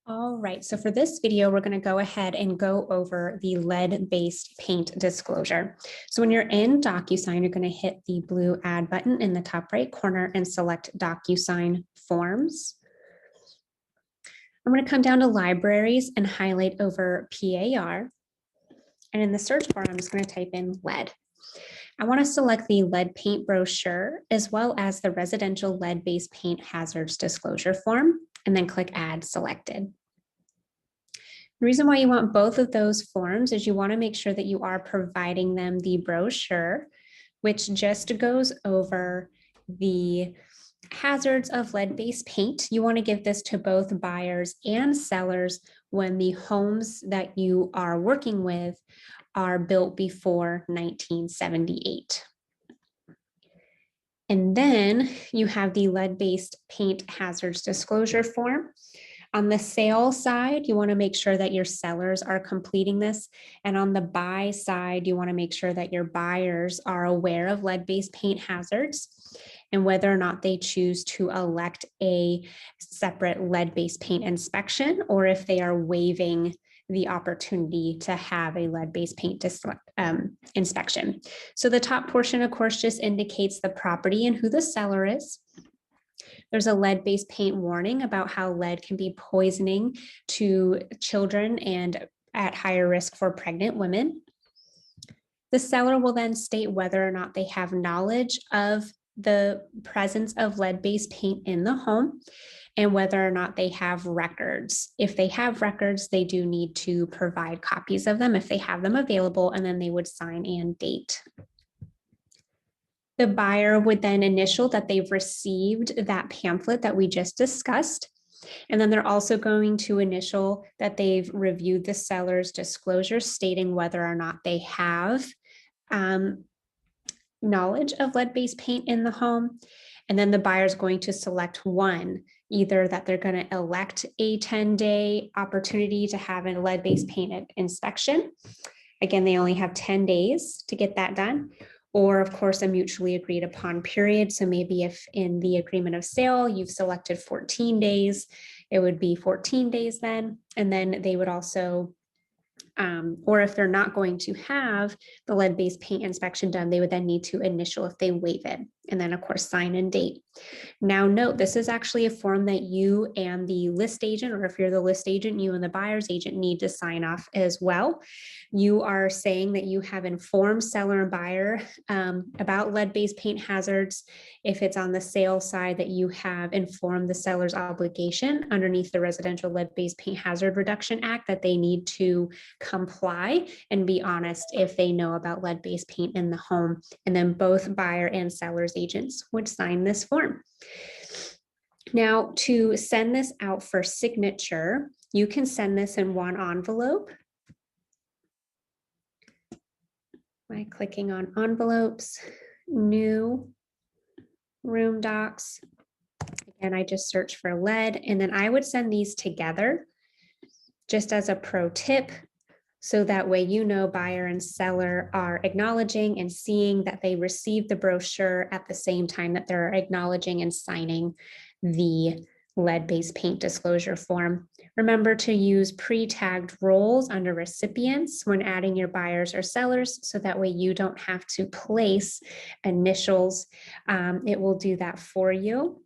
All right, so for this video, we're going to go ahead and go over the lead-based paint disclosure. So when you're in DocuSign, you're going to hit the blue Add button in the top right corner and select DocuSign Forms. I'm going to come down to Libraries and highlight over PAR. And in the search bar, I'm just going to type in lead. I want to select the lead paint brochure as well as the residential lead-based paint hazards disclosure form, and then click Add Selected. The reason why you want both of those forms is you want to make sure that you are providing them the brochure, which just goes over the hazards of lead-based paint. You want to give this to both buyers and sellers when the homes that you are working with are built before 1978. And then you have the lead-based paint hazards disclosure form. On the sale side, you want to make sure that your sellers are completing this. And on the buy side, you want to make sure that your buyers are aware of lead-based paint hazards and whether or not they choose to elect a separate lead-based paint inspection, or if they are waiving the opportunity to have a lead-based paint inspection. So the top portion, of course, just indicates the property and who the seller is. There's a lead-based paint warning about how lead can be poisoning to children and at higher risk for pregnant women. The seller will then state whether or not they have knowledge of the presence of lead-based paint in the home and whether or not they have records. If they have records, they do need to provide copies of them if they have them available, and then they would sign and date. The buyer would then initial that they've received that pamphlet that we just discussed. And then they're also going to initial that they've reviewed the seller's disclosure stating whether or not they have knowledge of lead-based paint in the home. And then the buyer is going to select one, either that they're going to elect a 10-day opportunity to have a lead-based paint inspection. Again, they only have 10 days to get that done. Or of course, a mutually agreed upon period. So maybe if in the agreement of sale, you've selected 14 days, it would be 14 days then. And then they would also, or if they're not going to have the lead-based paint inspection done, they would then need to initial if they waive it. And then of course, sign and date. Now note, this is actually a form that you and the list agent, or if you're the list agent, you and the buyer's agent need to sign off as well. You are saying that you have informed seller and buyer about lead-based paint hazards. If it's on the sale side, that you have informed the seller's obligation underneath the Residential Lead-Based Paint Hazard Reduction Act that they need to comply and be honest if they know about lead-based paint in the home. And then both buyer and seller's agents would sign this form. Now, to send this out for signature, you can send this in one envelope by clicking on envelopes, new, room docs. Again, I just search for lead, and then I would send these together just as a pro tip. So that way, you know, buyer and seller are acknowledging and seeing that they received the brochure at the same time that they're acknowledging and signing the lead-based paint disclosure form. Remember to use pre-tagged roles under recipients when adding your buyers or sellers, so that way you don't have to place initials. It will do that for you.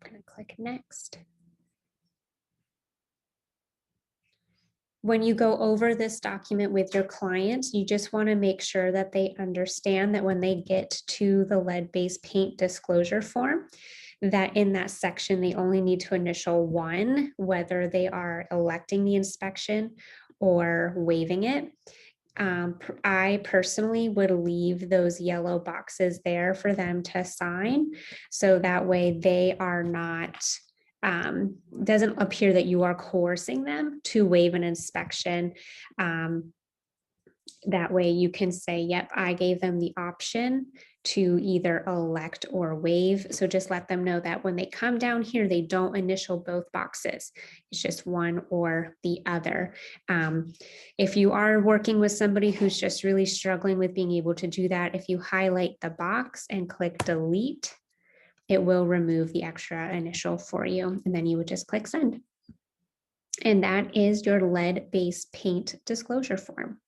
I'm going to click next. When you go over this document with your clients, you just want to make sure that they understand that when they get to the lead-based paint disclosure form, that in that section, they only need to initial one, whether they are electing the inspection or waiving it. I personally would leave those yellow boxes there for them to sign, so that way they are not doesn't appear that you are coercing them to waive an inspection. That way you can say, yep, I gave them the option to either elect or waive. So just let them know that when they come down here, they don't initial both boxes. It's just one or the other. If you are working with somebody who's just really struggling with being able to do that, if you highlight the box and click delete, it will remove the extra initial for you, and then you would just click send. And that is your lead-based paint disclosure form.